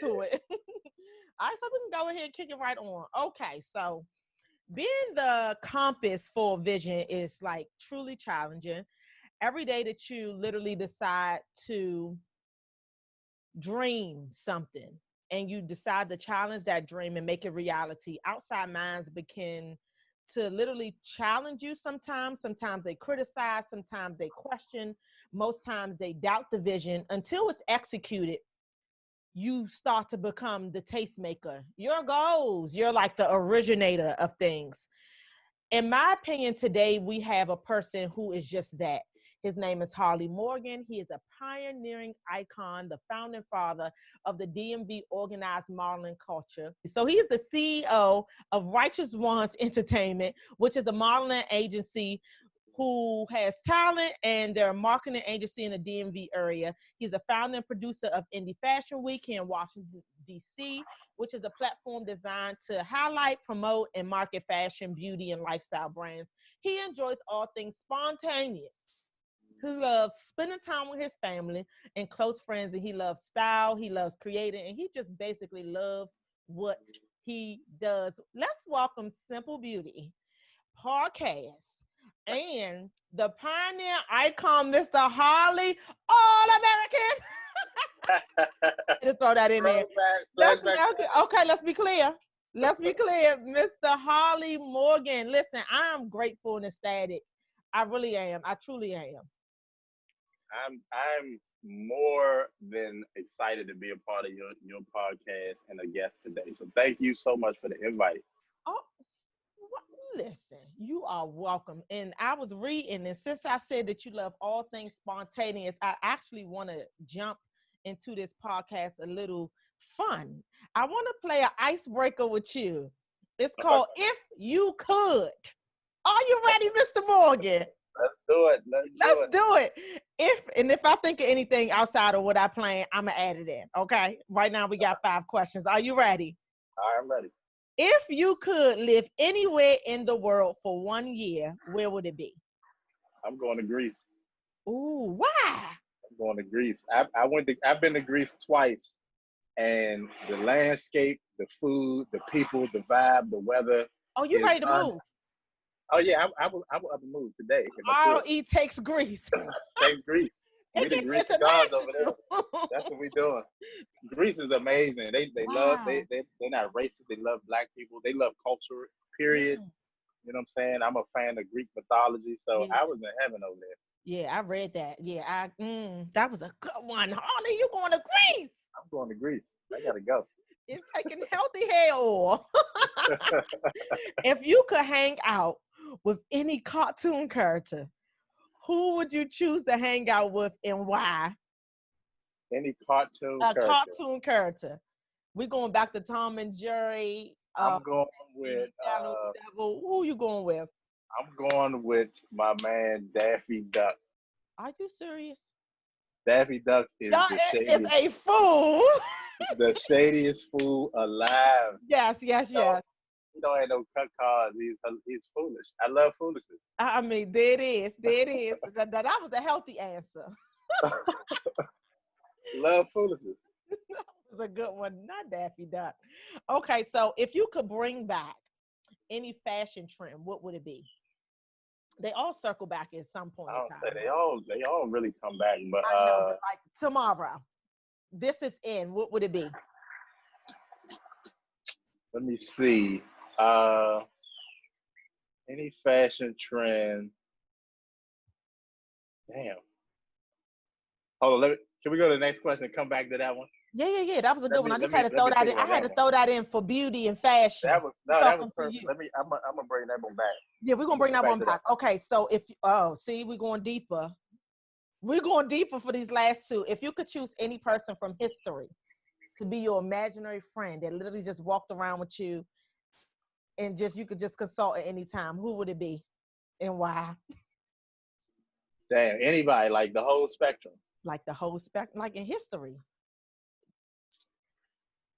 to it. All right, so we can go ahead and kick it right on. Okay, so being the compass for vision is like truly challenging. Every day that you literally decide to dream something and you decide to challenge that dream and make it reality, outside minds begin to literally challenge you sometimes. Sometimes they criticize, sometimes they question, most times they doubt the vision until it's executed. You start to become the tastemaker. Your goals, you're like the originator of things. In my opinion, today we have a person who is just that. His name is Harley Morgan. He is a pioneering icon, the founding father of the DMV organized modeling culture. So he is the CEO of Righteous Ones Entertainment, which is a modeling agency who has talent, and they're a marketing agency in the DMV area. He's a founder and producer of Indie Fashion Week here in Washington, D.C., which is a platform designed to highlight, promote, and market fashion, beauty, and lifestyle brands. He enjoys all things spontaneous. He loves spending time with his family and close friends, and he loves style, he loves creating, and he just basically loves what he does. Let's welcome Simple Beauty podcast and the pioneer icon, Mr. Harley, All American. To throw that in there. Okay, let's be clear. Let's be clear, Mr. Harley Morgan. Listen, I am grateful and ecstatic. I really am. I truly am. I'm more than excited to be a part of your podcast and a guest today. So thank you so much for the invite. Oh, listen, you are welcome. And I was reading, and since I said that you love all things spontaneous, I actually want to jump into this podcast a little fun. I want to play an icebreaker with you. It's called If You Could. Are you ready, Mr. Morgan? Let's do it. Let's do it. If I think of anything outside of what I plan, I'm gonna add it in. Okay. Right now we got 5 questions. Are you ready? All right, I'm ready. If you could live anywhere in the world for 1 year, where would it be? I'm going to Greece. Ooh, why? I'm going to Greece. I've been to Greece twice, and the landscape, the food, the people, the vibe, the weather. Oh, you ready to move? Oh yeah, I will move today. RE takes Greece. Take Greece. We the Greece gods over there. That's what we're doing. Greece is amazing. They love they're not racist. They love black people. They love culture. Period. You know what I'm saying? I'm a fan of Greek mythology, so I was in heaven over there. Yeah, I read that. Yeah, that was a good one. Harley, you going to Greece? I'm going to Greece. I gotta go. You're taking healthy hair oil. If you could hang out with any cartoon character, who would you choose to hang out with and why? Any cartoon character. Cartoon character. We're going back to Tom and Jerry. I'm going with Devil. Who you going with? I'm going with my man Daffy Duck. Are you serious? Daffy Duck is the shadiest. Is a fool. The shadiest fool alive. Yes. He don't have no cut cards. He's foolish. I love foolishness. I mean, there it is. That was a healthy answer. Love foolishness. That was a good one. Not Daffy Duck. Okay, so if you could bring back any fashion trend, what would it be? They all circle back at some point in time. They all really come back, but I know, but like tomorrow, this is in. What would it be? Let me see. Any fashion trend? Damn. Hold on. Can we go to the next question and come back to that one? Yeah. That was a good one. I just had to throw that in. I had to throw that in for beauty and fashion. That was perfect. I'm gonna bring that one back. Yeah, we're gonna bring that one back. Okay, so we're going deeper. We're going deeper for these last 2. If you could choose any person from history to be your imaginary friend that literally just walked around with you and you could just consult at any time, who would it be and why? Damn, anybody, like the whole spectrum. Like the whole spectrum, like in history.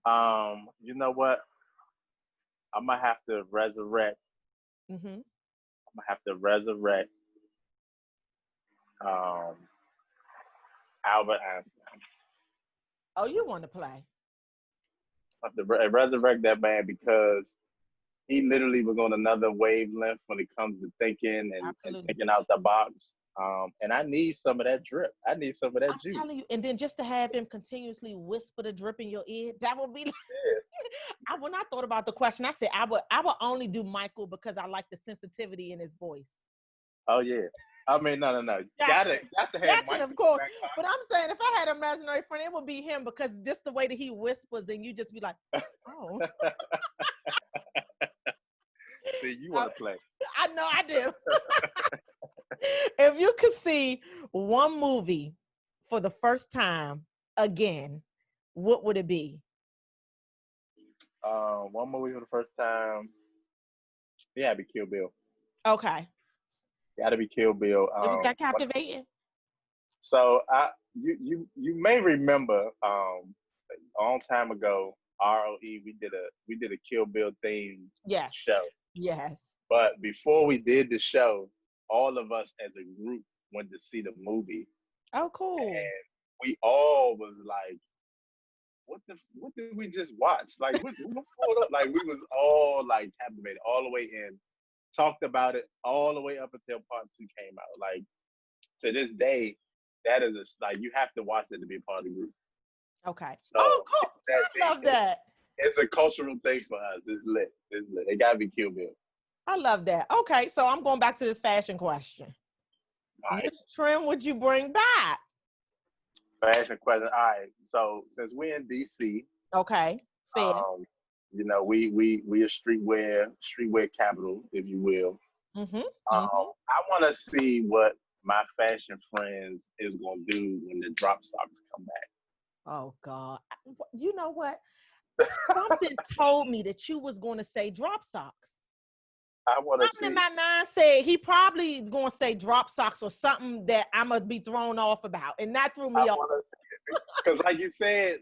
You know what? I'm gonna have to resurrect. Mm-hmm. I'm gonna have to resurrect Albert Einstein. Oh, you want to play? have to resurrect that man because he literally was on another wavelength when it comes to thinking and thinking out the box. And I need some of that drip. I need some of that juice. I'm telling you, and then just to have him continuously whisper the drip in your ear, that would be. Yeah. When I thought about the question, I said I would only do Michael because I like the sensitivity in his voice. Oh yeah. I mean, no. Got to have Michael, of course. But I'm saying if I had an imaginary friend, it would be him because just the way that he whispers and you just be like, oh. See, you want to play. I know I do. If you could see one movie for the first time again, what would it be? One movie for the first time. Yeah, it'd be Kill Bill. Okay. Gotta be Kill Bill. It was that captivating. So you may remember a long time ago, ROE, we did a Kill Bill themed show. Yes. But before we did the show, all of us as a group went to see the movie. Oh, cool. And we all was like, what did we just watch? Like, what's going on? Like, we was all like captivated all the way in, talked about it all the way up until part 2 came out. Like, to this day, that is like, you have to watch it to be a part of the group. Okay. So oh, cool. I love that. It's a cultural thing for us. It's lit. It's lit. It gotta be Kill Bill. I love that. Okay, so I'm going back to this fashion question. Right. Which trend would you bring back? Fashion question. All right. So since we're in DC, okay, fair. You know, we a streetwear capital, if you will. I want to see what my fashion friends is gonna do when the drop socks come back. Oh God! You know what? Something told me that you was going to say drop socks. I want to see. Something in my mind said he probably is going to say drop socks or something that I'm gonna be thrown off about, and that threw me off. Because like you said,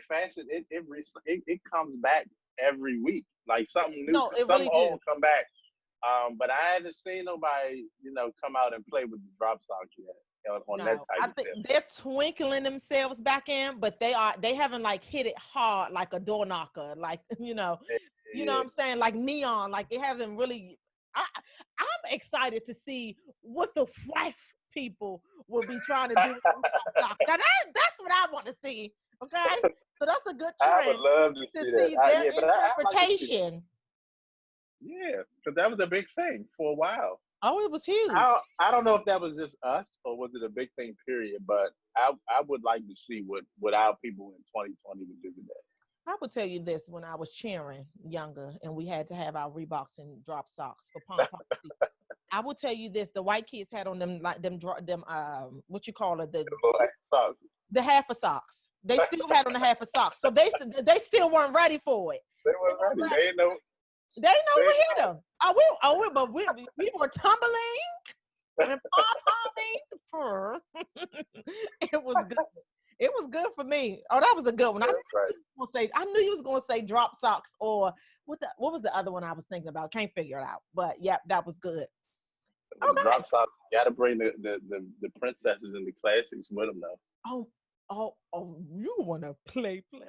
fashion it comes back every week. Like something new, something really old come back. But I haven't seen nobody, come out and play with the drop socks yet. On that type I think they're twinkling themselves back in, but they haven't like hit it hard like a door knocker, like you know what I'm saying, like neon, like it hasn't really. I'm excited to see what the wife people will be trying to do with socks. Now that's what I want to see. Okay, so that's a good trend. I would love to see that. Their interpretation. Yeah, because that was a big thing for a while. Oh, it was huge. I don't know if that was just us or was it a big thing, period. But I would like to see what our people in 2020 would do today. I would tell you this: when I was cheering younger, and we had to have our Reeboks and drop socks for pom pom. I will tell you this: the white kids had on them like them what you call it, the socks, the half of socks. They still had on the half of socks, so they still weren't ready for it. They weren't ready. They didn't know. They know we hit them. But we were tumbling and pom-pomming. It was good. It was good for me. Oh, that was a good one. I knew you was gonna say drop socks or what was the other one I was thinking about? Can't figure it out. But yeah, that was good. Okay. Drop socks. You gotta bring the princesses and the classics with them though. Oh, you wanna play. Oh,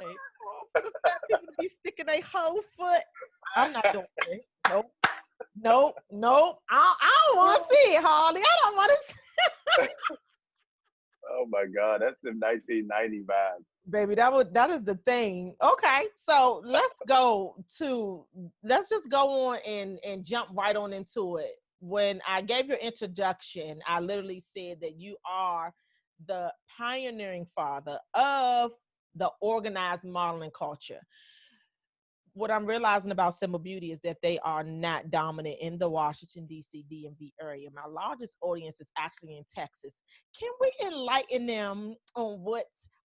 for the fat people to be sticking their whole foot. I'm not doing it. Nope. I don't want to see it, Harley. I don't want to see it. Oh my God, that's the 1990 vibe. Baby, that is the thing. Okay, so let's just go on and jump right on into it. When I gave your introduction, I literally said that you are the pioneering father of the organized modeling culture. What I'm realizing about Simple Beauty is that they are not dominant in the Washington, D.C., DMV area. My largest audience is actually in Texas. Can we enlighten them on what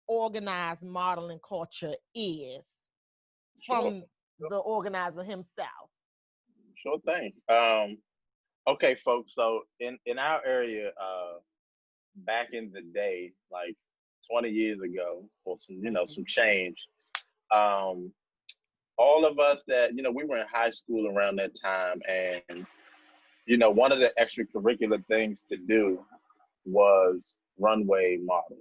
organized modeling culture is from the organizer himself? Sure thing. Okay, folks. So in our area, back in the day, like 20 years ago, or some change, all of us that, we were in high school around that time. And, one of the extracurricular things to do was runway model.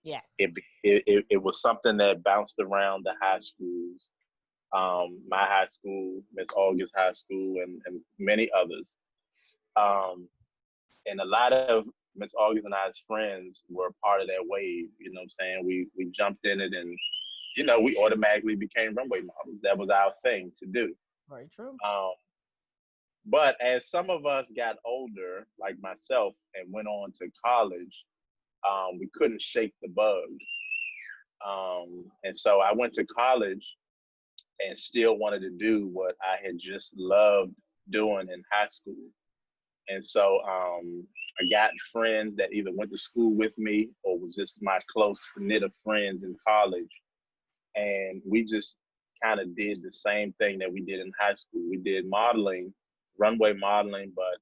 Yes. It was something that bounced around the high schools, my high school, Miss August High School, and many others. Um, and a lot of Miss August and I's friends were part of that wave. You know what I'm saying? We jumped in it, and we automatically became runway models. That was our thing to do. Very true. Um, but as some of us got older, like myself, and went on to college, we couldn't shake the bug. And so I went to college and still wanted to do what I had just loved doing in high school. And so I got friends that either went to school with me or was just my close knit of friends in college. And we just kind of did the same thing that we did in high school. We did modeling, runway modeling, but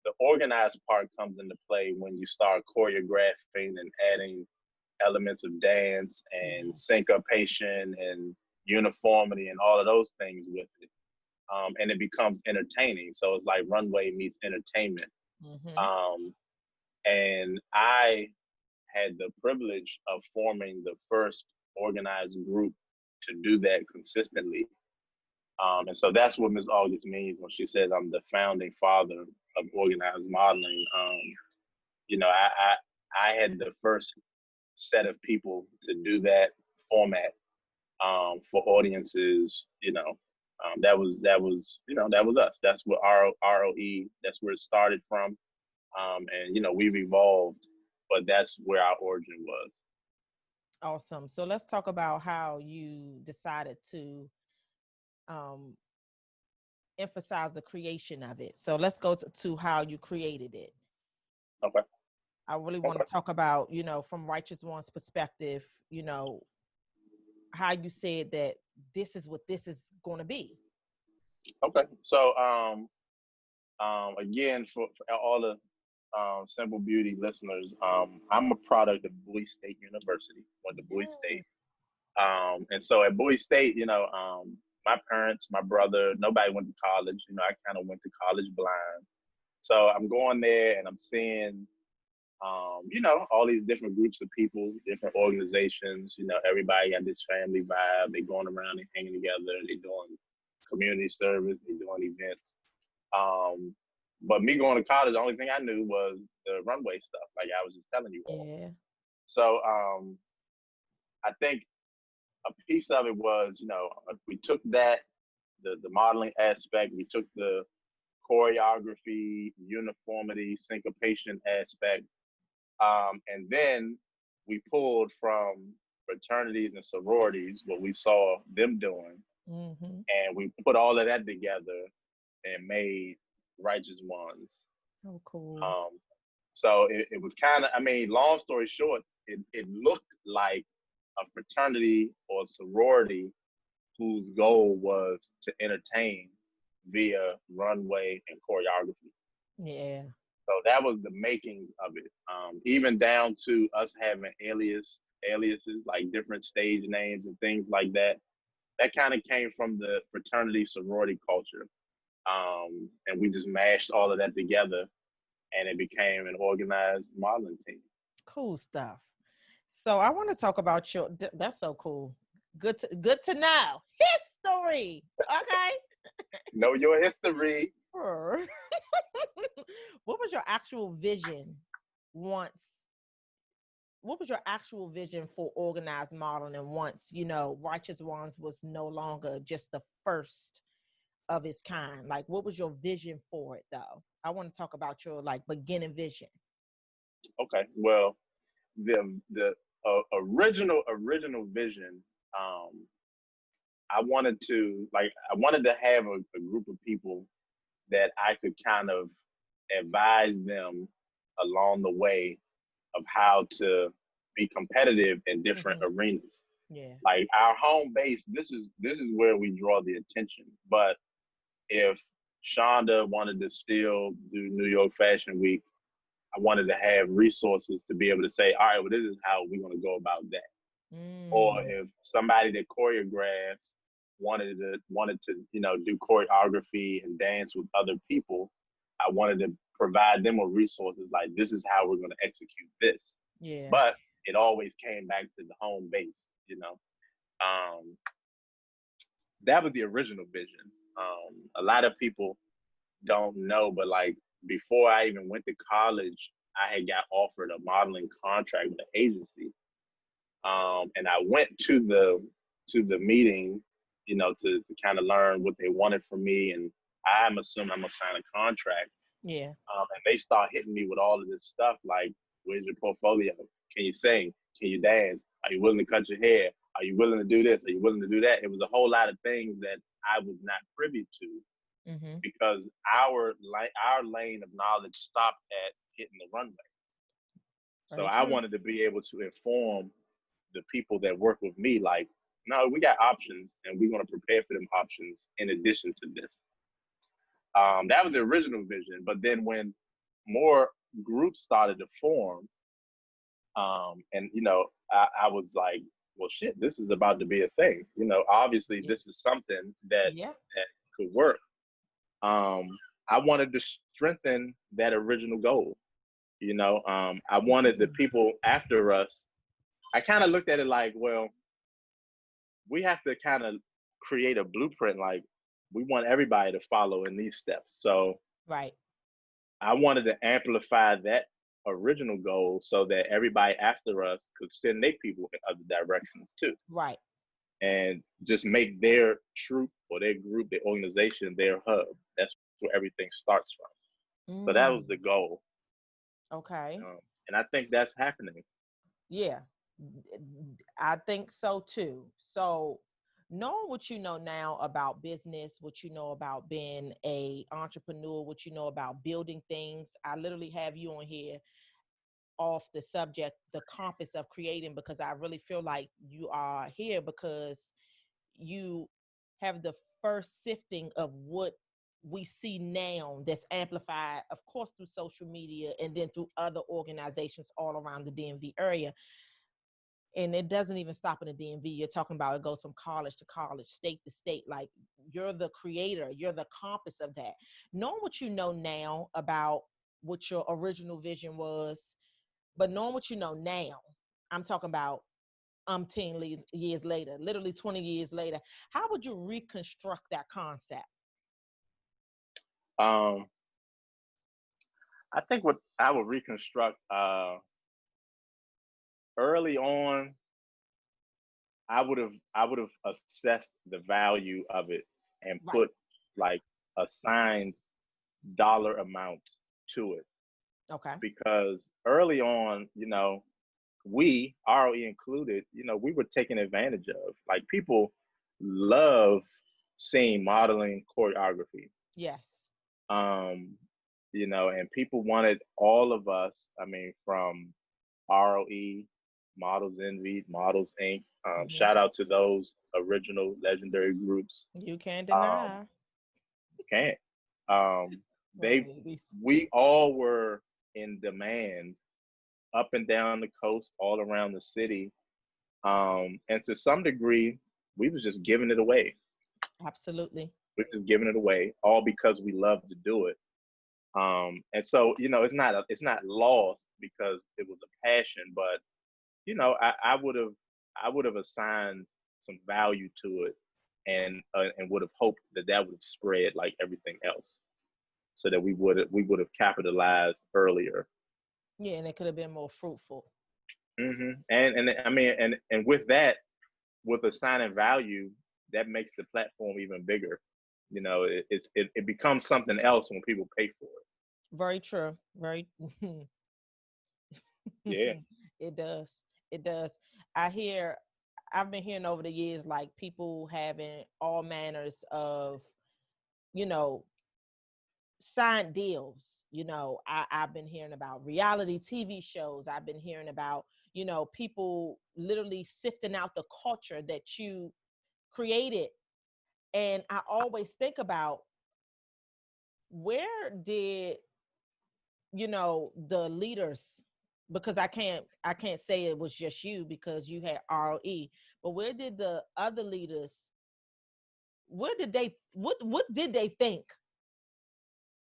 the organized part comes into play when you start choreographing and adding elements of dance and syncopation and uniformity and all of those things with it. And it becomes entertaining. So it's like runway meets entertainment. And I had the privilege of forming the first organized group to do that consistently. And so that's what Ms. August means when she says I'm the founding father of organized modeling. I had the first set of people to do that format for audiences. That was us. That's what ROE. That's where it started from. And we've evolved, but that's where our origin was. Awesome. So let's talk about how you decided to emphasize the creation of it. So let's go to how you created it. Okay. I really want to talk about, from Righteous One's perspective, how you said that this is what this is going to be. Okay. So, again, for all the Simple Beauty listeners, I'm a product of Bowie State University. Went to Bowie State. And so at Bowie State, my parents, my brother, nobody went to college. I kind of went to college blind. So I'm going there and I'm seeing, all these different groups of people, different organizations. Everybody got this family vibe. They going around, they hanging together, they doing community service, they doing events. But me going to college, the only thing I knew was the runway stuff, like I was just telling you all. Yeah. So I think a piece of it was, we took that, the modeling aspect, we took the choreography, uniformity, syncopation aspect, and then we pulled from fraternities and sororities what we saw them doing, and we put all of that together and made Righteous Ones. Oh, cool. So it was kind of, long story short, it looked like a fraternity or sorority whose goal was to entertain via runway and choreography. Yeah. So that was the making of it. Even down to us having aliases, like different stage names and things like that. That kind of came from the fraternity sorority culture. And we just mashed all of that together and it became an organized modeling team. Cool stuff. So I want to talk about that's so cool. Good to know. History. Okay. Know your history. What was your actual vision what was your actual vision for organized modeling once, Righteous Ones was no longer just the first of its kind? Like, what was your vision for it, though? I want to talk about your beginning vision. Okay. Well, the original vision, I wanted to have a group of people that I could kind of advise them along the way of how to be competitive in different arenas. Yeah. Like our home base, this is where we draw the attention. But if Shonda wanted to still do New York Fashion Week, I wanted to have resources to be able to say, all right, well, this is how we're going to go about that. Or if somebody that choreographs wanted to, do choreography and dance with other people, I wanted to provide them with resources like, this is how we're going to execute this. Yeah. But it always came back to the home base, you know. Um, that was the original vision. A lot of people don't know, but like before I even went to college, I had got offered a modeling contract with an agency. And I went to the meeting, you know, to kind of learn what they wanted from me. And I'm assuming I'm gonna sign a contract. Yeah. And they start hitting me with all of this stuff like, where's your portfolio? Can you sing? Can you dance? Are you willing to cut your hair? Are you willing to do this? Are you willing to do that? It was a whole lot of things that I was not privy to because our lane of knowledge stopped at hitting the runway. So Very I true. wanted to be able to inform the people that work with me, like, no, we got options and we're going to prepare for them options in addition to this. That was the original vision. But then when more groups started to form, and, you know, I was like, well, shit, this is about to be a thing. You know, obviously, this is something Yeah. that could work. Um, I wanted to strengthen that original goal. You know, I wanted the people after us. I kind of looked at it like, well, we have to kind of create a blueprint. Like, we want everybody to follow in these steps. So Right. I wanted to amplify that original goal so that everybody after us could send their people in other directions too, Right. and just make their troop or their group, their organization, their hub. That's where everything starts from. So that was the goal, Okay. and I think that's happening. Yeah. I think so too. So, knowing what you know now about business, what you know about being a entrepreneur, what you know about building things, I literally have you on here off the subject, the compass of creating, because I really feel like you are here because you have the first sifting of what we see now that's amplified, of course, through social media and then through other organizations all around the DMV area. And it doesn't even stop in the DMV. You're talking about it goes from college to college, state to state. Like, you're the creator, you're the compass of that. Knowing what you know now about what your original vision was, but knowing what you know now, I'm talking about 10 years later, literally 20 years later, how would you reconstruct that concept? Um, I think what I would reconstruct early on, I would have assessed the value of it and Right. put like assigned dollar amount to it, Okay. because early on, you know, we, ROE included, you know, we were taken advantage of. Like, people love seeing modeling choreography. Yes. Um, you know, and people wanted all of us, I mean, from ROE, Models Envy, Models Inc. Hmm. Shout out to those original legendary groups. You can't Um, deny. can't. Um, Well, they, we all were in demand up and down the coast, all around the city. And to some degree, we was just giving it away. absolutely. We're just giving it away, all because we love to do it. And so, you know, it's not lost because it was a passion, but, you know, I would have assigned some value to it, and would have hoped that that would have spread like everything else, so that we would have capitalized earlier. Yeah, and it could have been more fruitful. And I mean, and with that, with assigning value, that makes the platform even bigger. You know, it becomes something else when people pay for it. Very true. Very. Yeah. It does. It does. I hear, I've been hearing over the years, like, people having all manners of, you know, signed deals. I've been hearing about reality TV shows. I've been hearing about, people literally sifting out the culture that you created. And I always think about, where did, the leaders, because I can't say it was just you because you had ROE, but where did the other leaders, what did they think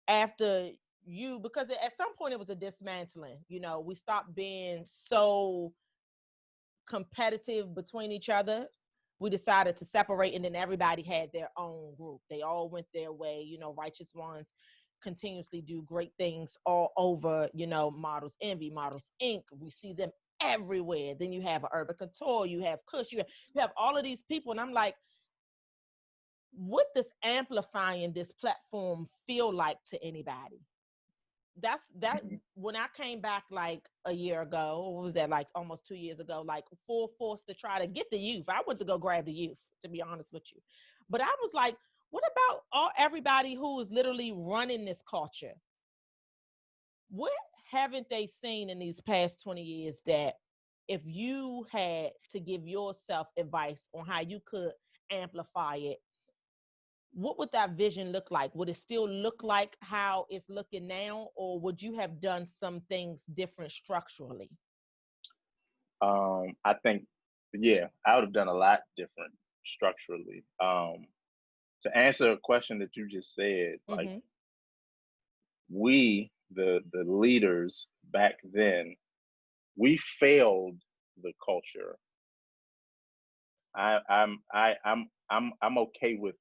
after you? Because at some point it was a dismantling. We stopped being so competitive between each other, we decided to separate, and then everybody had their own group. They all went their way. You know, Righteous Ones continuously do great things all over, you know, Models Envy, Models Inc. We see them everywhere. Then you have Urban Couture, you have Kush, you have all of these people. And I'm like, what does amplifying this platform feel like to anybody? That when I came back like a year ago, what was that, like almost 2 years ago, like full force to try to get the youth. I went to go grab the youth, to be honest with you. But I was like, what about everybody who is literally running this culture? What haven't they seen in these past 20 years that if you had to give yourself advice on how you could amplify it, what would that vision look like? Would it still look like how it's looking now, or would you have done some things different structurally? I think, yeah, I would have done a lot different structurally. To answer a question that you just said, like we, the leaders back then, we failed the culture. I'm okay with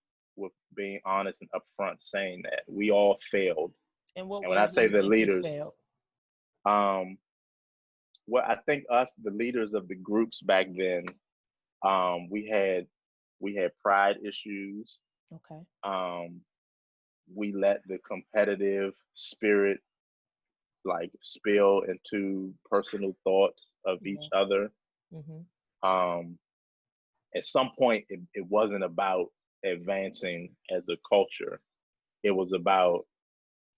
being honest and upfront saying that we all failed. In what And when I ways do say you the think you leaders, failed? well, I think us, the leaders of the groups back then, we had pride issues. Okay. We let the competitive spirit like spill into personal thoughts of each other. At some point, it wasn't about advancing as a culture. It was about,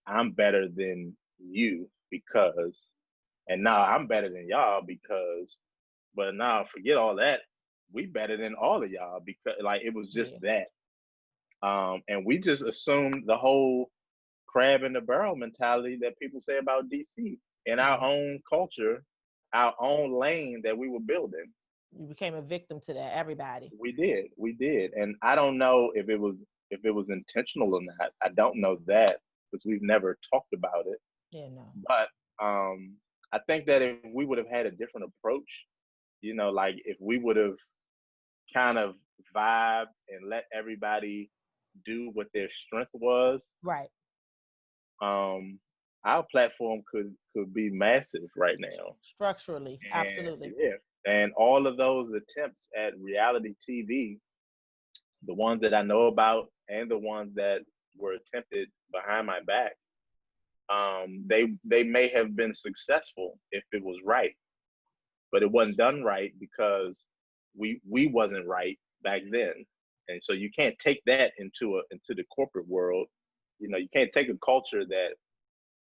I'm better than you because, and now I'm better than y'all because, but now forget all that. We better than all of y'all because, like, it was just that. And we just assumed the whole crab in the barrel mentality that people say about DC in our own culture, our own lane that we were building. You became a victim to that, everybody. We did. And I don't know if it was intentional or not. I don't know that because we've never talked about it. Yeah, no. But I think that if we would have had a different approach, you know, like if we would have kind of vibed and let everybody do what their strength was, right? Our platform could be massive right now. Structurally, and, absolutely. Yeah. And all of those attempts at reality TV, the ones that I know about and the ones that were attempted behind my back, they may have been successful if it was right, but it wasn't done right because we wasn't right back then. And so you can't take that into the corporate world. You know, you can't take a culture that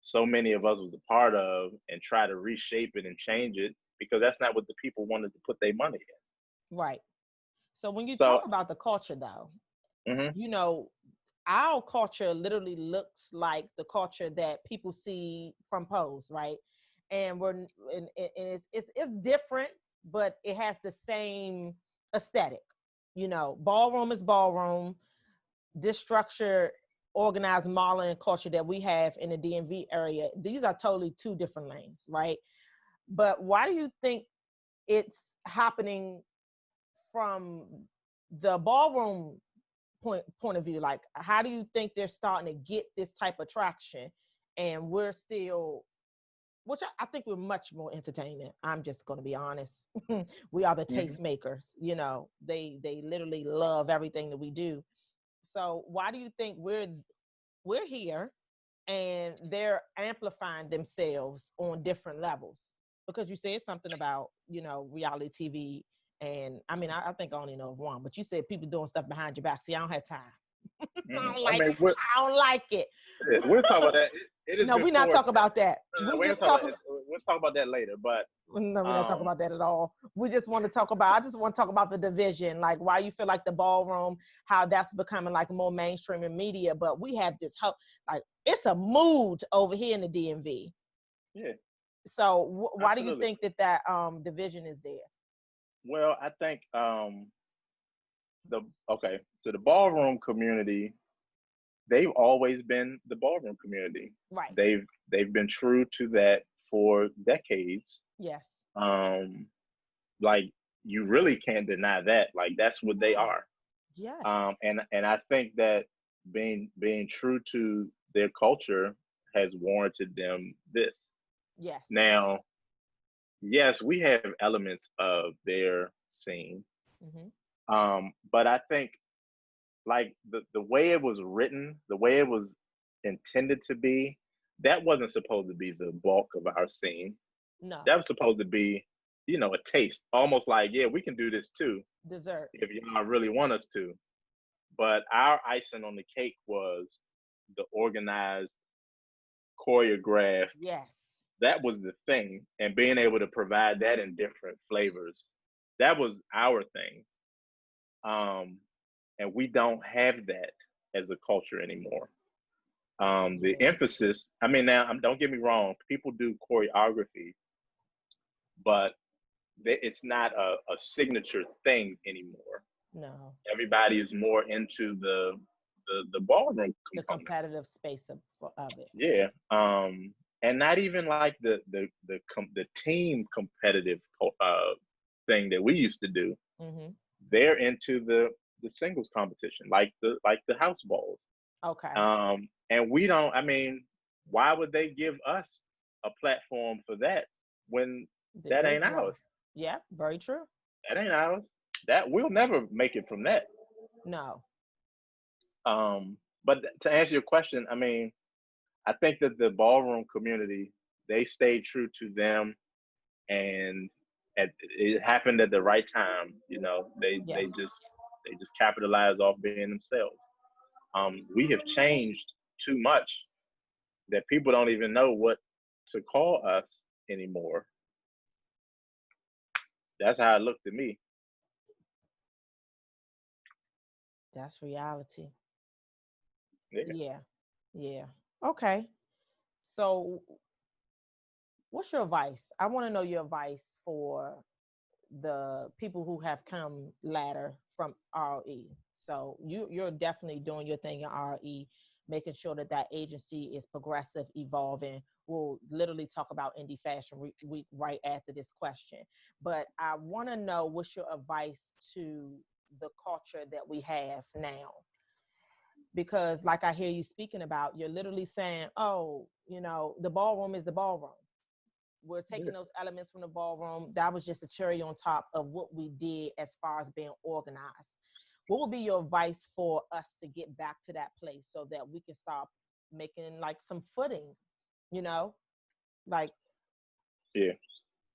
so many of us was a part of and try to reshape it and change it, because that's not what the people wanted to put their money in. Right. So when you talk about the culture though, you know, our culture literally looks like the culture that people see from Pose, right? And it's different, but it has the same aesthetic. You know, ballroom is ballroom. This structure, organized modeling culture that we have in the DMV area, these are totally two different lanes, right? But why do you think it's happening from the ballroom point of view? Like, how do you think they're starting to get this type of traction, and we're still, which I think we're much more entertaining. I'm just going to be honest. We are the tastemakers. You know, they literally love everything that we do. So why do you think we're here and they're amplifying themselves on different levels? Because you said something about, you know, reality TV. And I mean, I think I only know of one, but you said people doing stuff behind your back. See, I don't have time. I don't like it. We'll talk about that. No, we're not talking about that. We'll talk about that later, but no, we're not talking about that at all. We just want to talk about, I just want to talk about the division, like why you feel like the ballroom, how that's becoming like more mainstream in media, but we have this hope, like it's a mood over here in the DMV. Yeah. So why do you think that division is there? Well, I think so the ballroom community, they've always been the ballroom community. Right. They've been true to that for decades. Yes. Like you really can't deny that. Like that's what they No. are. Yes. And I think that being true to their culture has warranted them this. Yes. Now, yes, we have elements of their scene, Hmm. but I think like the way it was written, the way it was intended to be, that wasn't supposed to be the bulk of our scene. No. That was supposed to be, a taste, almost like, yeah, we can do this too Dessert. if y'all really want us to. But our icing on the cake was the organized, choreographed. Yes. That was the thing, and being able to provide that in different flavors, that was our thing. Um, and we don't have that as a culture anymore. The Yeah. emphasis, I mean, now don't get me wrong, people do choreography, but it's not a signature thing anymore. No. Everybody is more into the ballroom The component. competitive space of it. Yeah. And not even like the team competitive thing that we used to do. Hmm. They're into the singles competition, like the house balls. Okay. And we don't. I mean, why would they give us a platform for that when There that is ain't none. ours? Yeah. Very true. That ain't ours. That we'll never make it from that. No. But to answer your question, I mean, I think that the ballroom community, they stayed true to them, and it happened at the right time. Yes. They just capitalized off being themselves. We have changed too much that people don't even know what to call us anymore. That's how it looked to me. That's reality. Yeah. Yeah. Yeah. Okay. So, what's your advice? I want to know your advice for the people who have come ladder from RE. So you're definitely doing your thing in RE, making sure that that agency is progressive, evolving. We'll literally talk about Indie Fashion Week right after this question. But I want to know what's your advice to the culture that we have now, because like I hear you speaking about, you're literally saying, oh, the ballroom is the ballroom. We're Yeah. taking those elements from the ballroom. That was just a cherry on top of what we did as far as being organized. What would be your advice for us to get back to that place so that we can start making like some footing, you know? Like Yeah.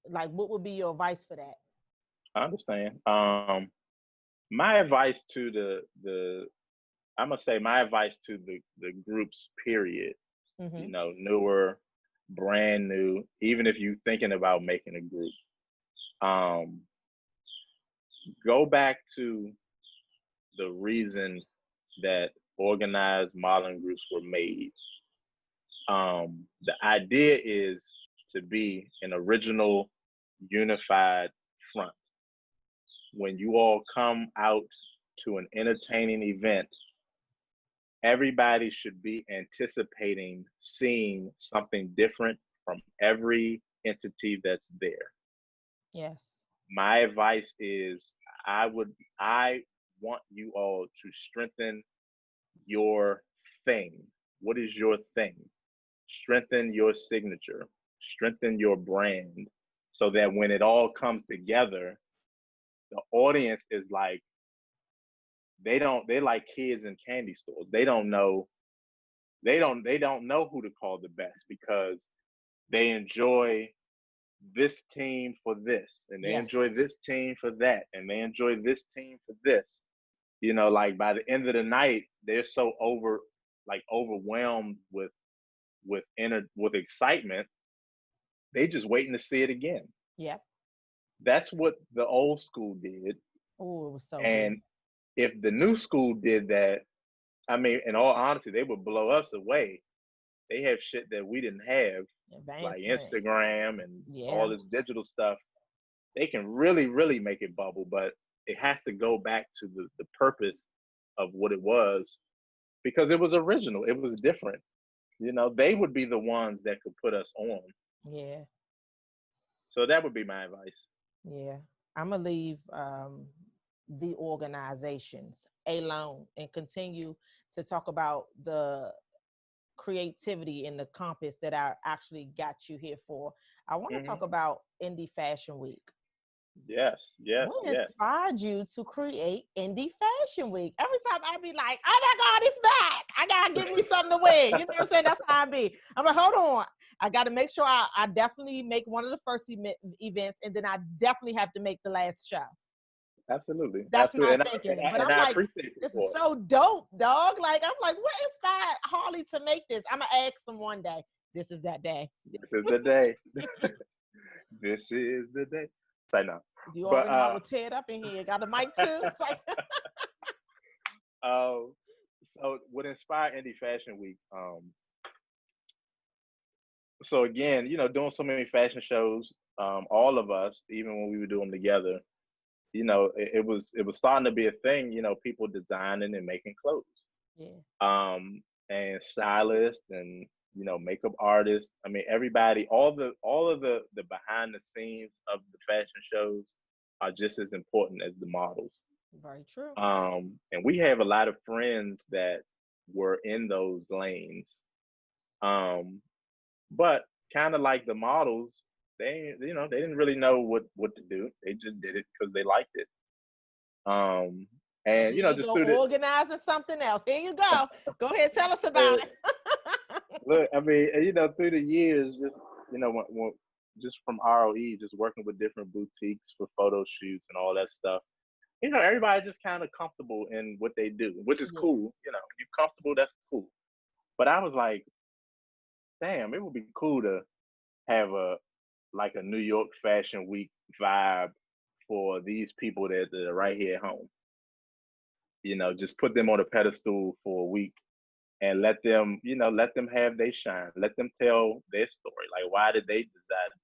like what would be your advice for that? I understand. My advice to the I'm gonna say my advice to the groups, period. Mm-hmm. Newer, brand new. Even if you're thinking about making a group, um, go back to the reason that organized modeling groups were made. The idea is to be an original, unified front. When you all come out to an entertaining event, everybody should be anticipating seeing something different from every entity that's there. Yes. My advice is I want you all to strengthen your thing. What is your thing? Strengthen your signature, strengthen your brand, so that when it all comes together, the audience is like, they're like kids in candy stores. They don't know who to call the best, because they enjoy this team for this, and they enjoy Yes. this team for that, and they enjoy this team for this. Like by the end of the night, they're so overwhelmed with excitement, they just waiting to see it again. Yep. That's what the old school did. Oh, it was so good. And if the new school did that, I mean, in all honesty, they would blow us away. They have shit that we didn't have, like Advancements. Instagram and all Yeah. this digital stuff. They can really, really make it bubble, but it has to go back to the purpose of what it was, because it was original. It was different. They would be the ones that could put us on. Yeah. So that would be my advice. Yeah. I'm gonna leave the organizations alone and continue to talk about the creativity and the compass that I actually got you here for. I want to talk about Indie Fashion Week. Yes, yes, What yes. inspired you to create Indie Fashion Week? Every time I be like, oh my God, it's back. I gotta give me something to wear. You know what I'm saying? That's how I be. I'm like, hold on. I got to make sure I definitely make one of the first events, and then I definitely have to make the last show. Absolutely. That's my Absolutely. thinking. And But I'm I like, appreciate you this is for it. so dope, dog. Like, I'm like, what inspired Harley to make this? I'm going to ask him one day. This is that day. This is the day. This is the day. I know. You But already know I would tear it up in here. Got a mic too? It's like so what inspired Indie Fashion Week? So again, doing so many fashion shows, all of us, even when we were doing them together, it was starting to be a thing, people designing and making clothes. yeah. And stylists and makeup artists. I mean, everybody, all of the behind the scenes of the fashion shows are just as important as the models. Very true. And we have a lot of friends that were in those lanes. But kind of like the models, they didn't really know what to do. They just did it because they liked it. So And here you just go, through the organizing something else. Here you go. Go ahead, tell us about it. look, I mean, through the years, just just from ROE, just working with different boutiques for photo shoots and all that stuff. Everybody just kind of comfortable in what they do, which is Yeah. cool. You're comfortable, that's cool. But I was like, damn, it would be cool to have a New York Fashion Week vibe for these people that are right here at home. Just put them on a pedestal for a week and let them have their shine. Let them tell their story. Like, why did they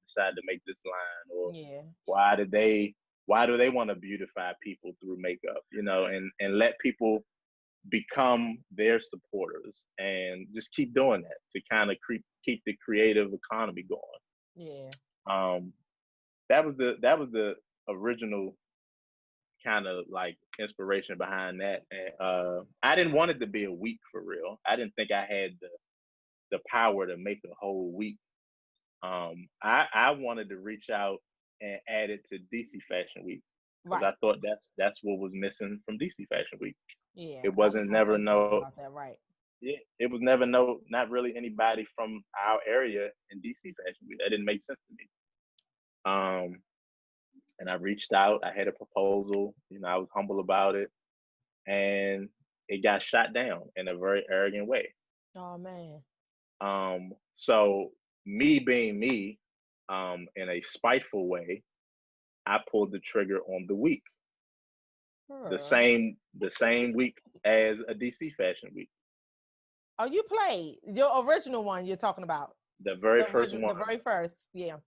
decide to make this line, or Yeah. why do they want to beautify people through makeup? And let people become their supporters and just keep doing that to kind of keep the creative economy going. Yeah. That was the original kind of like inspiration behind that. And I didn't want it to be a week for real. I didn't think I had the power to make a whole week. I wanted to reach out and add it to DC Fashion Week because Right. I thought that's what was missing from DC Fashion Week. Yeah. It I was wasn't gonna never say something no about that, right. Yeah, it was never no not really anybody from our area in DC Fashion Week. That didn't make sense to me. Um, and I reached out. I had a proposal. I was humble about it, and it got shot down in a very arrogant way. Oh man. So me being me, in a spiteful way, I pulled the trigger on the week, the Huh. same week as a DC Fashion Week, Oh, you played your original one you're talking about. the very The first original, one. the very first. Yeah.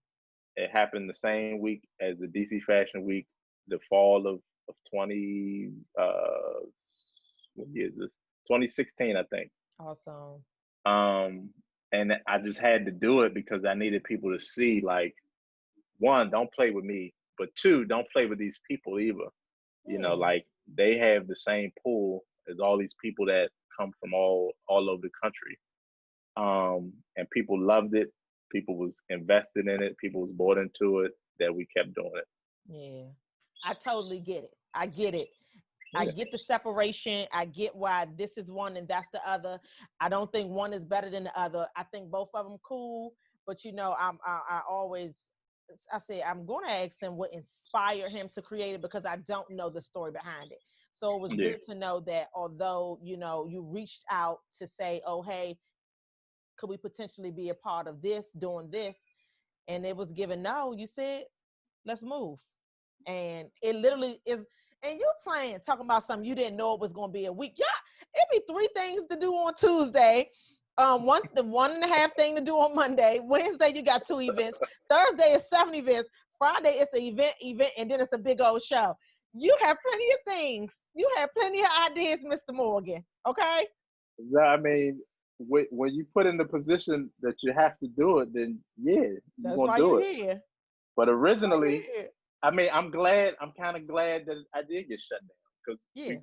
It happened the same week as the DC Fashion Week, the fall of 20 what year is this? 2016, I think. Awesome. Um and I just had to do it because I needed people to see, like, one, don't play with me, but two, don't play with these people either. Yeah. Like, they have the same pool as all these people that come from all over the country. And people loved it. People was invested in it. People was bought into it. That we kept doing it. Yeah. I totally get it. I get it. I Yeah. get the separation. I get why this is one and that's the other. I don't think one is better than the other. I think both of them cool, but I always I say I'm going to ask him what inspired him to create it because I don't know the story behind it. So it was Yeah. good to know that although you reached out to say, oh hey, could we potentially be a part of this, doing this, and it was given no. You said let's move, and it literally is. And you playing, talking about something you didn't know it was going to be a week. Yeah, it'd be 3 things to do on Tuesday. The 1.5 thing to do on Monday. Wednesday, you got 2 events. Thursday is 7 events. Friday, it's an event, and then it's a big old show. You have plenty of things. You have plenty of ideas, Mr. Morgan. Okay? No, I mean, when you put in the position that you have to do it, then yeah, you're That's gonna why do you're it. here. But That's why you're originally, here. I mean, I'm kind of glad that I did get shut down because Yeah.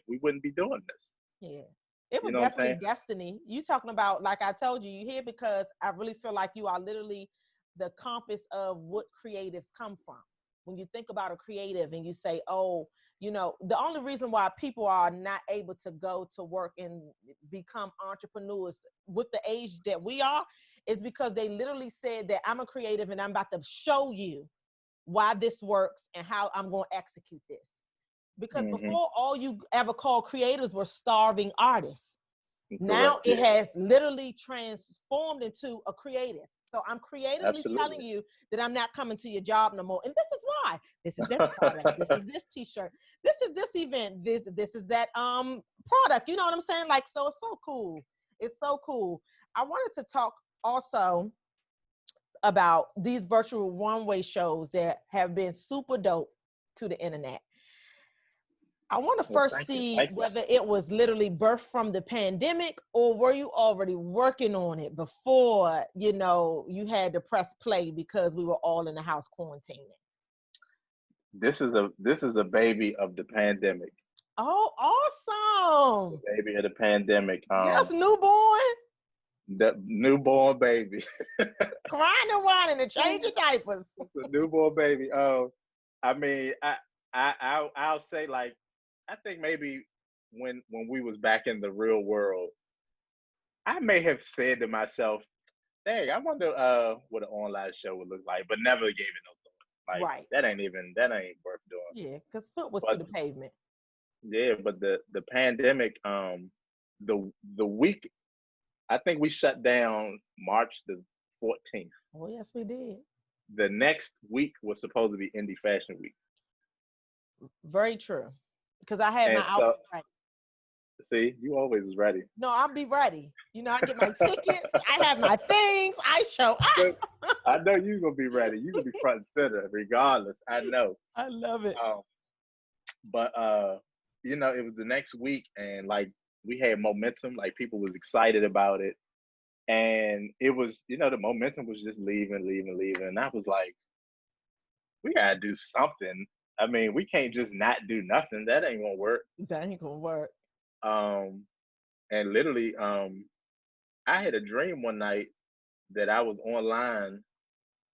we wouldn't be doing this. Yeah. It You was know what I'm definitely saying? destiny. You talking about, like I told you, you here because I really feel like you are literally the compass of what creatives come from. When you think about a creative and you say, oh, the only reason why people are not able to go to work and become entrepreneurs with the age that we are is because they literally said that I'm a creative and I'm about to show you why this works and how I'm going to execute this. Because Mm-hmm. before, all you ever called creators were starving artists. Now Correct. it Yeah. has literally transformed into a creative. So I'm creatively telling Absolutely. you that I'm not coming to your job no more. And this is why. This is this product. This is this t-shirt. This is this event. This is that product. You know what I'm saying? Like, so it's so cool. It's so cool. I wanted to talk also about these virtual runway shows that have been super dope to the internet. I want to Well, first thank you. see Thank you. whether it was literally birthed from the pandemic or were you already working on it before, you had to press play because we were all in the house quarantining. This is a baby of the pandemic. Oh, The awesome. baby of the pandemic. Yes, newborn. The newborn baby. Crying and whining and changing diapers. The newborn baby. I mean, I'll say, like, I think maybe when we was back in the real world, I may have said to myself, "Dang, I wonder what an online show would look like," but never gave it no thought. Like, Right. that ain't worth doing. Yeah, because foot was to But the pavement. yeah, but the pandemic, the week, I think we shut down March the 14th. Oh, yes, we did. The next week was supposed to be Indie Fashion Week. Very true. Because I had my And so, outfit ready. see, you always was ready. No, I'll be ready. I get my tickets. I have my things. I show up. I know you're gonna be ready. You're gonna be front and center, regardless. I know. I love it. Um, but it was the next week, and like we had momentum. Like people was excited about it, and it was, the momentum was just leaving, and I was like, we gotta do something. I mean, we can't just not do nothing. That ain't gonna work. That ain't gonna work. Um, and literally, I had a dream one night that I was online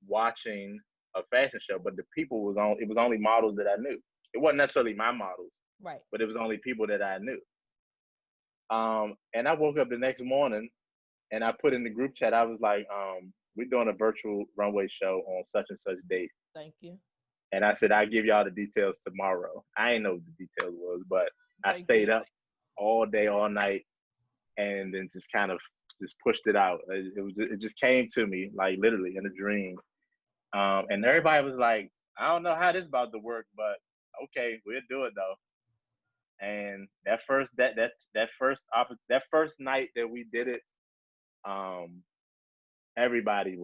watching a fashion show, but the people was on. It was only models that I knew. It wasn't necessarily my models, Right. but it was only people that I knew. And I woke up the next morning and I put in the group chat. I was like, we're doing a virtual runway show on such and such date. Thank you. And I said, I'll give y'all the details tomorrow. I didn't know what the details was, but I Thank stayed you. up all day, all night, and then just kind of just pushed it out. It just came to me like literally in a dream. And everybody was like, I don't know how this about to work, but okay, we'll do it though. And that first night that we did it, um, everybody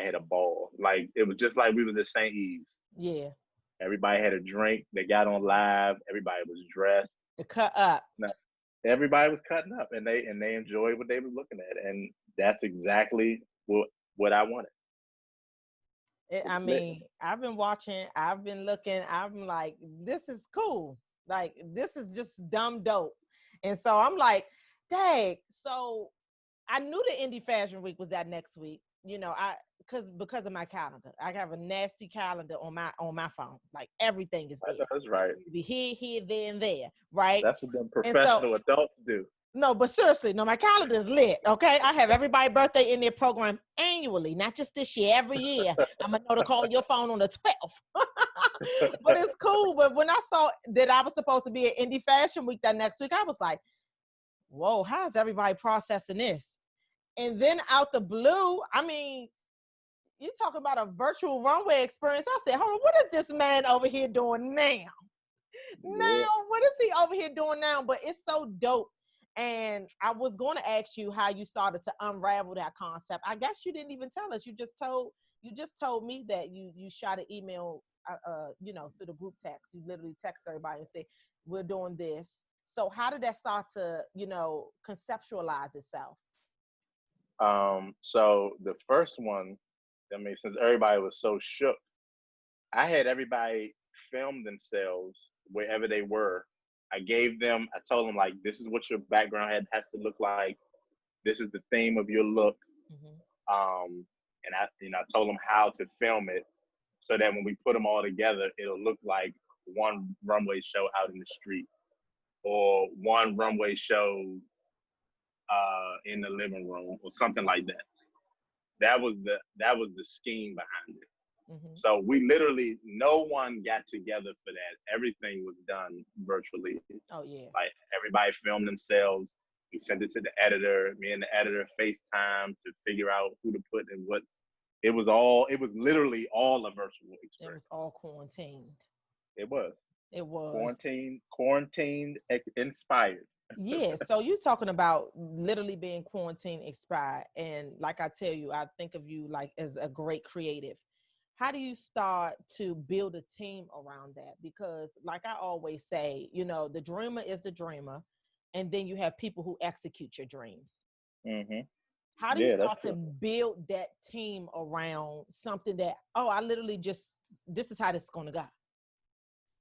had a ball. Like it was just like we was at St. Eve's. Yeah. Everybody had a drink. They got on live. Everybody was dressed. The cut up. Now, everybody was cutting up, and they enjoyed what they were looking at, and that's exactly what I wanted. I mean, I've been watching, I've been looking, I'm like, this is cool. Like, this is just dumb dope. And so I'm like, dang. So I knew the Indie Fashion Week was that next week. Because of my calendar. I have a nasty calendar on my phone. Like everything is there. That's right. Be here, there, and there. Right. That's what them professional adults do. No, but seriously, no, my calendar is lit. Okay. I have everybody's birthday in their program annually, not just this year, every year. I'm gonna know to call your phone on the 12th. But it's cool. But when I saw that I was supposed to be at Indie Fashion Week that next week, I was like, whoa, how's everybody processing this? And then out the blue, I mean, you talking about a virtual runway experience. I said, hold on, what is this man over here doing now? Yeah. Now, what is he over here doing now? But it's so dope. And I was going to ask you how you started to unravel that concept. I guess you didn't even tell us. You just told me that you shot an email, through the group text. You literally text everybody and say, we're doing this. So how did that start to, conceptualize itself? So the first one, I mean, since everybody was so shook, I had everybody film themselves wherever they were. I told them like, this is what your background has to look like. This is the theme of your look. Mm-hmm. And I told them how to film it so that when we put them all together, it'll look like one runway show out in the street or one runway show in the living room or something like that. That was the scheme behind it. Mm-hmm. So we literally, no one got together for that. Everything was done virtually. Oh yeah. Like everybody filmed themselves. We sent it to the editor. Me and the editor FaceTime to figure out who to put in what. It was literally all a virtual It experience. was all quarantined. It was It was. quarantined inspired. Yeah, so you're talking about literally being quarantine expired. And like I tell you, I think of you like as a great creative. How do you start to build a team around that? Because like I always say, the dreamer is the dreamer, and then you have people who execute your dreams. Mm-hmm. How do you Yeah, that's start to true. build that team around something that, oh, I literally just, this is how this is going to go?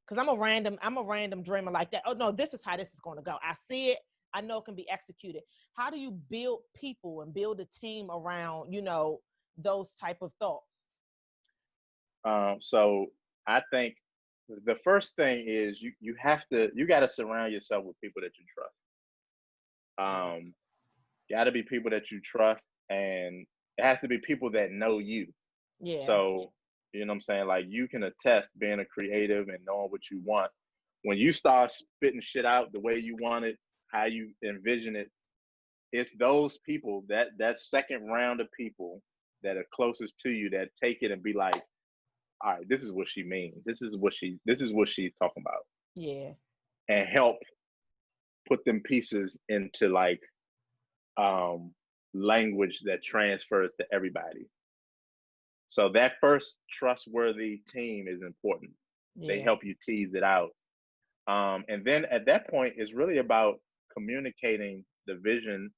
Because I'm a random dreamer like that. Oh no, this is how this is going to go. I see it. I know it can be executed. How do you build people and build a team around, those type of thoughts? So I think the first thing is you got to surround yourself with people that you trust. Yeah. Got to be people that you trust, and it has to be people that know you. Yeah. So you know what I'm saying? Like you can attest being a creative and knowing what you want. When you start spitting shit out the way you want it, how you envision it, it's those people that second round of people that are closest to you that take it and be like, all right, this is what she means. This is what she's talking about, Yeah. and help put them pieces into like um, language that transfers to everybody. So that first trustworthy team is important. They Yeah. help you tease it out, and then at that point, it's really about communicating the vision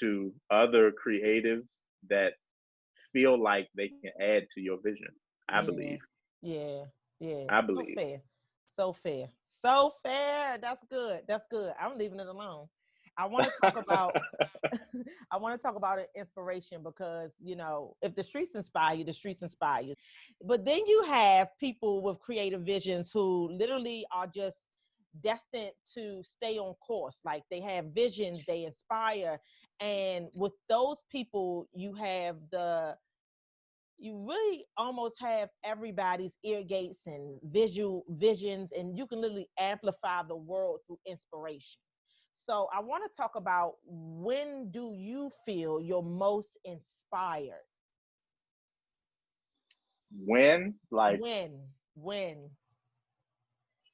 to other creatives that feel like they can add to your vision. I Yeah. believe. Yeah. Yeah. I So believe. fair. So fair. So fair. That's good. That's good. I'm leaving it alone. I want to talk about I want to talk about inspiration because, if the streets inspire you, the streets inspire you. But then you have people with creative visions who literally are just destined to stay on course. Like they have visions, they inspire. And with those people, you really almost have everybody's ear gates and visual visions, and you can literally amplify the world through inspiration. So I want to talk about, when do you feel you're most inspired? When, like, When?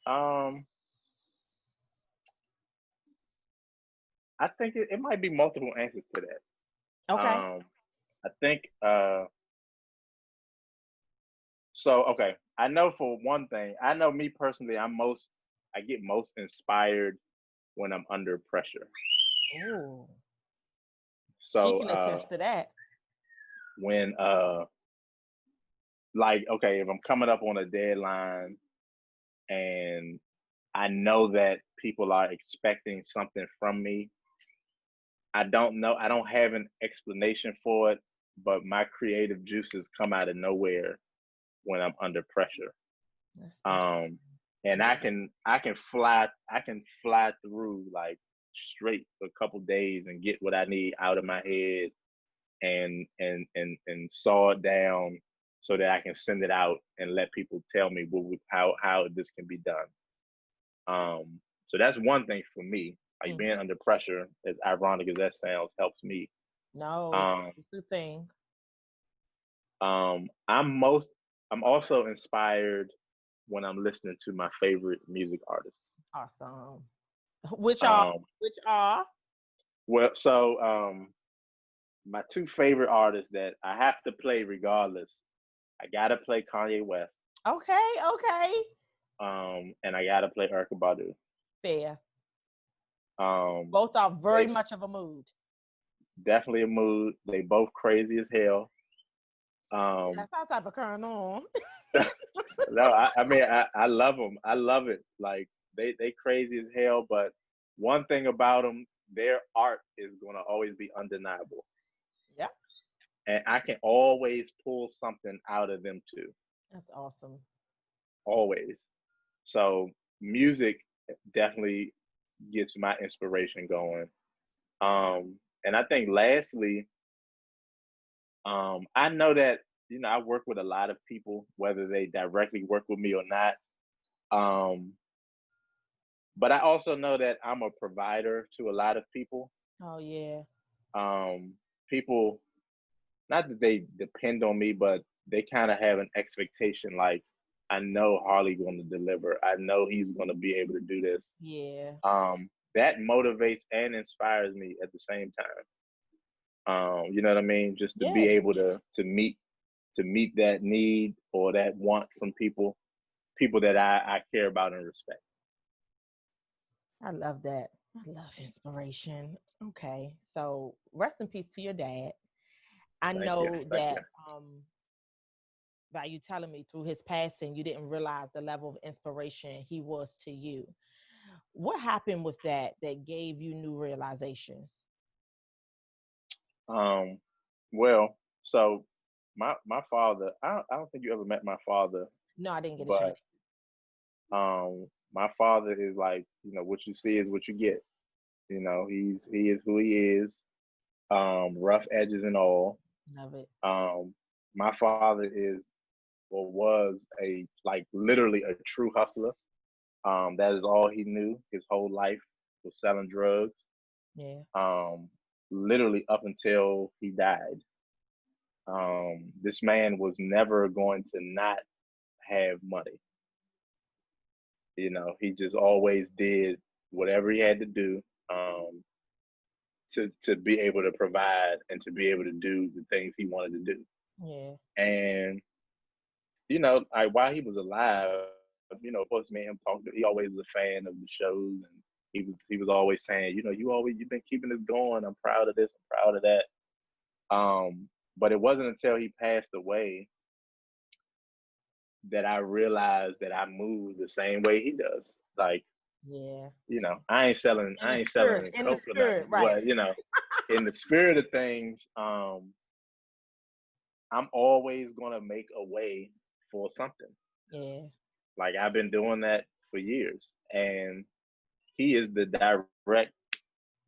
um, I think it might be multiple answers to that. Okay. I think so. Okay, I know for one thing, I know me personally, I get most inspired when I'm under pressure. Oh, she So can attest to that. when like, okay, if I'm coming up on a deadline and I know that people are expecting something from me, I don't have an explanation for it, but my creative juices come out of nowhere when I'm under pressure. That's Um, interesting. and Yeah. I can fly through like straight for a couple days and get what I need out of my head and saw it down so that I can send it out and let people tell me how this can be done. So that's one thing for me. Like Mhm. being under pressure, as ironic as that sounds, helps me. No, Um, it's the thing. um, I'm most I'm also inspired when I'm listening to my favorite music artists. Awesome. Which are Um, which are so my two favorite artists that I have to play regardless, I gotta play Kanye West, okay, okay. and I gotta play Erykah Badu. Fair. Um, Both are very they much of a mood. definitely a mood. They both crazy as hell. That's our type of current on. No, I mean, I love them. I love it. Like they crazy as hell. But one thing about them, their art is gonna always be undeniable, Yeah, and I can always pull something out of them too. that's awesome. Always. So music definitely gets my inspiration going. And I think lastly, I know that I work with a lot of people, whether they directly work with me or not. Um, but I also know that I'm a provider to a lot of people. Oh yeah. Um, People, not that they depend on me, but they kind of have an expectation. Like, I know Harley going to deliver. I know he's going to be able to do this. Yeah. That motivates and inspires me at the same time. You know what I mean? Just to Yeah. be able to meet that need or that want from people that I care about and respect. I love that. I love inspiration. Okay. So rest in peace to your dad. I Thank you. know Thank you. that by you telling me through his passing, you didn't realize the level of inspiration he was to you. What happened with that gave you new realizations? Um, well, so my father, I don't think you ever met my father, No, I didn't get a but chance. my father is like, what you see is what you get. He is who he is, rough edges and all. Love it. Um, my father is or was a like literally a true hustler. That is all he knew his whole life was selling drugs. Yeah. Um, Literally up until he died. This man was never going to not have money. He just always did whatever he had to do um, to be able to provide and to be able to do the things he wanted to do. Yeah. And while he was alive, of course, me and him talked. He always was a fan of the shows, and he was always saying, you've been keeping this going. I'm proud of this. I'm proud of that. But it wasn't until he passed away that I realized that I move the same way he does. Like, Yeah. I ain't selling In the spirit. any In the coke or nothing. spirit, right. But in the spirit of things, I'm always gonna make a way for something. Yeah. Like I've been doing that for years, and he is the direct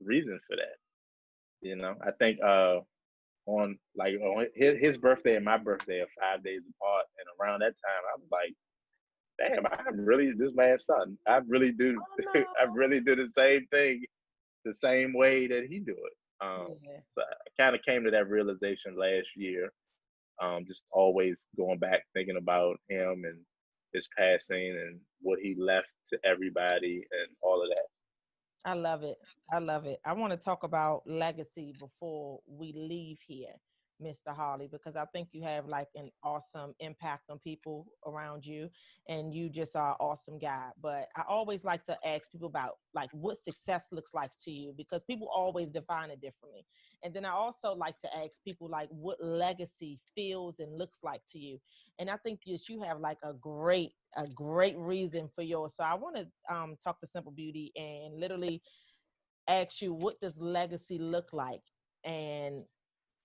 reason for that. I think on his birthday and my birthday are 5 days apart, and around that time, I was like, "Damn, I'm really this man's son. I really do. Oh I no. really do the same thing, the same way that he do it." Yeah. So I kind of came to that realization last year. Just always going back, thinking about him and his passing and what he left to everybody and all of that. I love it. I love it. I want to talk about legacy before we leave here, Mr. Harley, because I think you have like an awesome impact on people around you, and you just are an awesome guy. But I always like to ask people about like what success looks like to you, because people always define it differently. And then I also like to ask people like what legacy feels and looks like to you. And I think that you have like a great reason for yours. So I want to talk to Simple Beauty and literally ask you, what does legacy look like, and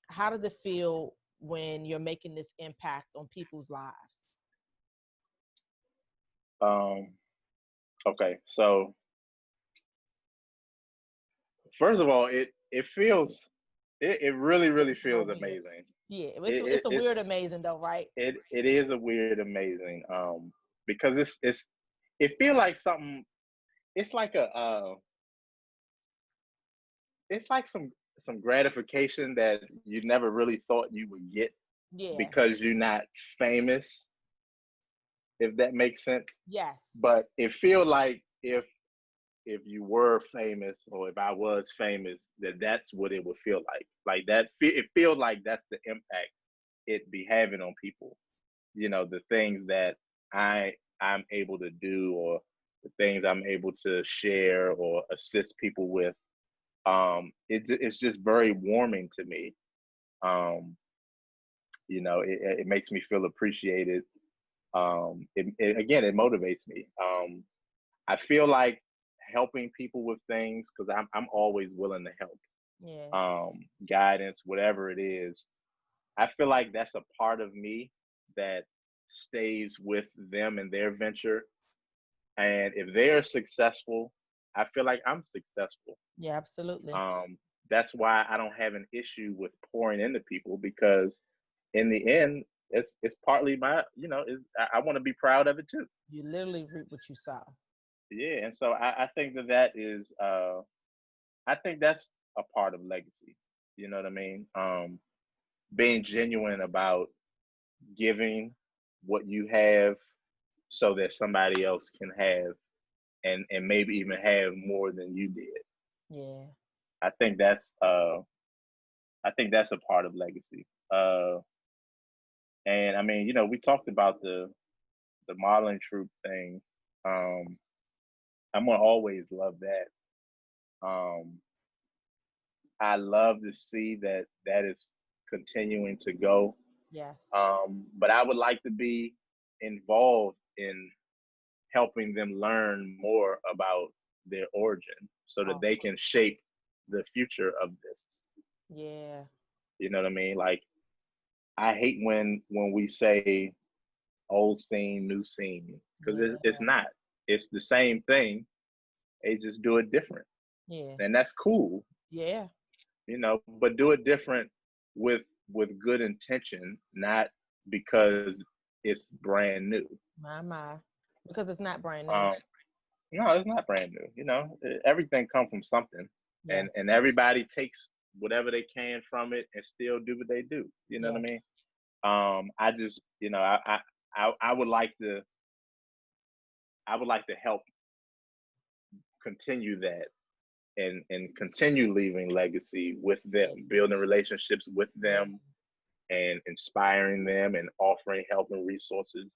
how does it feel when you're making this impact on people's lives? Um, okay, so first of all, it feels it really really So feels weird. amazing. Yeah, It, it it's a it's weird amazing though, right? it is a weird amazing because it feel like something. It's like it's like some gratification that you never really thought you would get Yeah. because you're not famous, if that makes sense. Yes. But it feel like if you were famous or if I was famous, that's what it would feel like. Like that, it feels like that's the impact it be having on people. The things that I I'm able to do, or the things I'm able to share or assist people with. It's just very warming to me. Um, it makes me feel appreciated. Again, it motivates me. I feel like helping people with things, because I'm always willing to help. Yeah. Guidance, whatever it is. I feel like that's a part of me that stays with them and their venture. And if they're successful, I feel like I'm successful. Yeah, absolutely. That's why I don't have an issue with pouring into people, because in the end, it's partly my, I want to be proud of it too. You literally reap what you sow. Yeah, and so I think that is, I think that's a part of legacy. You know what I mean? Being genuine about giving what you have so that somebody else can have, and maybe even have more than you did. Yeah. I think that's a part of legacy. And I mean, we talked about the modeling troop thing. Um, I'm gonna always love that. Um, I love to see that is continuing to go. Yes. But I would like to be involved in helping them learn more about their origin so that they Awesome. can shape the future of this. Yeah. You know what I mean? Like, I hate when we say old scene, new scene, because Yeah. it's not. It's the same thing. They just do it different, Yeah. and that's cool. Yeah. But do it different with good intention, not because it's brand new. My. Because it's not brand new. Um, no, it's not brand new. Everything comes from something, Yeah. and everybody takes whatever they can from it and still do what they do. You know what Yeah. I mean? I just, I would like to help continue that, and continue leaving legacy with them, Yeah. building relationships with Yeah. them, and inspiring them and offering help and resources.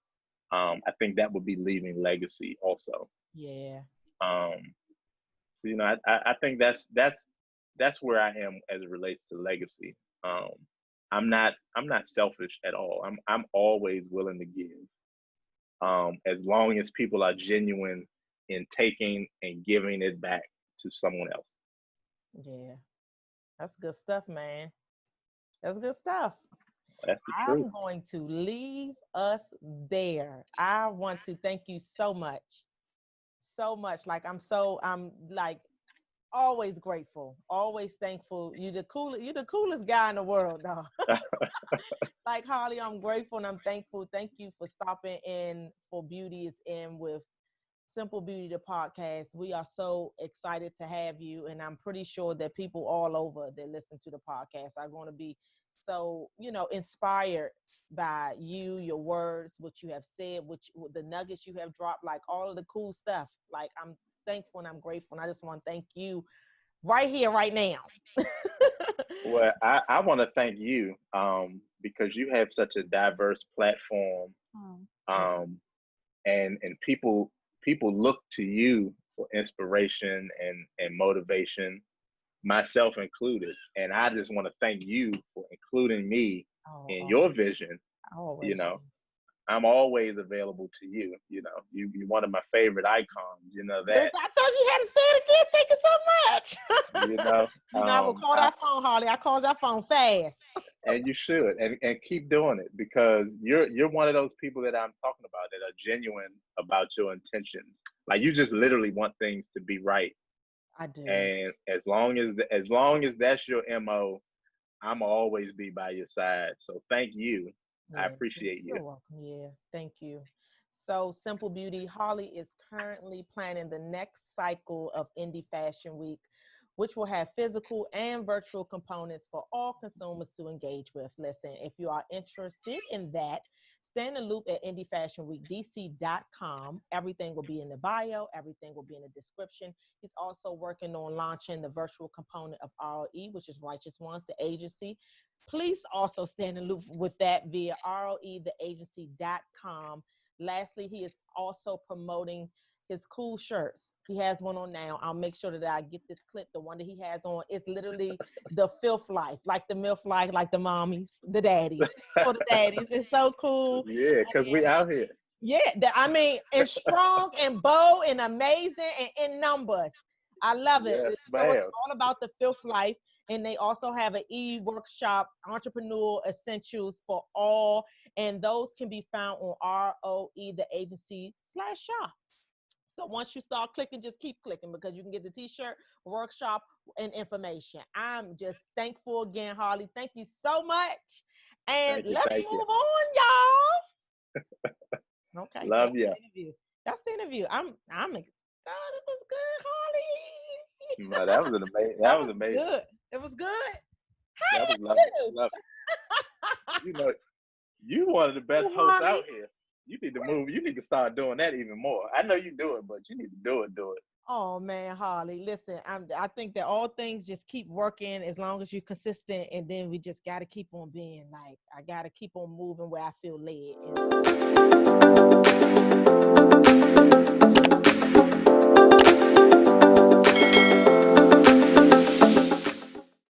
I think that would be leaving legacy also. Yeah. Um, I think that's where I am as it relates to legacy. Um, I'm not selfish at all. I'm always willing to give, as long as people are genuine in taking and giving it back to someone else. Yeah. That's good stuff, man. That's good stuff. That's the truth. I'm going to leave us there. I want to thank you so much. So much. I'm like always grateful, always thankful. You're the coolest guy in the world, dog. Like Harley, I'm grateful and I'm thankful. Thank you for stopping in for Beauty is In with Simple Beauty, the podcast. We are so excited to have you, and I'm pretty sure that people all over that listen to the podcast are going to be so, inspired by you, your words, what you have said, the nuggets you have dropped, like all of the cool stuff. Like, I'm thankful and I'm grateful, and I just want to thank you right here, right now. Well, I want to thank you, because you have such a diverse platform, Oh, um, and people look to you for inspiration and motivation, myself included. And I just want to thank you for including me oh, in oh, your vision. You always. know, I'm always available to you. You're one of my favorite icons. You know I that. told you had to say it again. Thank you so much. You know, I will call that phone, Harley. I call that phone fast. and you should, and keep doing it, because you're one of those people that I'm talking about that are genuine about your intentions. Like, you just literally want things to be right, I do. and as long as that's your MO, I'm always be by your side. So thank you. I Yeah, appreciate you. you're welcome. Yeah, thank you. So, Simple Beauty, Harley is currently planning the next cycle of Indie Fashion Week, which will have physical and virtual components for all consumers to engage with. Listen, if you are interested in that, stay in the loop at indiefashionweekdc.com. Everything will be in the bio, everything will be in the description. He's also working on launching the virtual component of ROE, which is Righteous Ones, the agency. Please also stay in the loop with that via roetheagency.com. Lastly, he is also promoting his cool shirts. He has one on now. I'll make sure that I get this clip. The one that he has on is literally the filth life, like the MILF life, like the mommies, the daddies. For the daddies. It's so cool. Yeah, because we out here. Yeah, I mean, and strong and bold and amazing and in numbers. I love it. Yes, So it's ma'am. all about the fifth life. And they also have an e-workshop, entrepreneurial essentials for all. And those can be found on ROE, the agency/shop. So once you start clicking, just keep clicking because you can get the t-shirt, workshop, and information. I'm just thankful again, Harley. Thank you so much. And Thank you. let's Thank you. move on, y'all. Okay, so Love that's you. the interview. That's the interview. Oh, this was good, Harley. No, that was an amazing. That That was was amazing. good. It was good. That was How lovely. you do? You know, you one of the best Oh, hosts Harley. out here. You need to move. You need to start doing that even more. I know you do it, but you need to do it. Do it. Oh man, Harley. Listen, I think that all things just keep working as long as you're consistent, and then we just got to keep on being like I got to keep on moving where I feel led.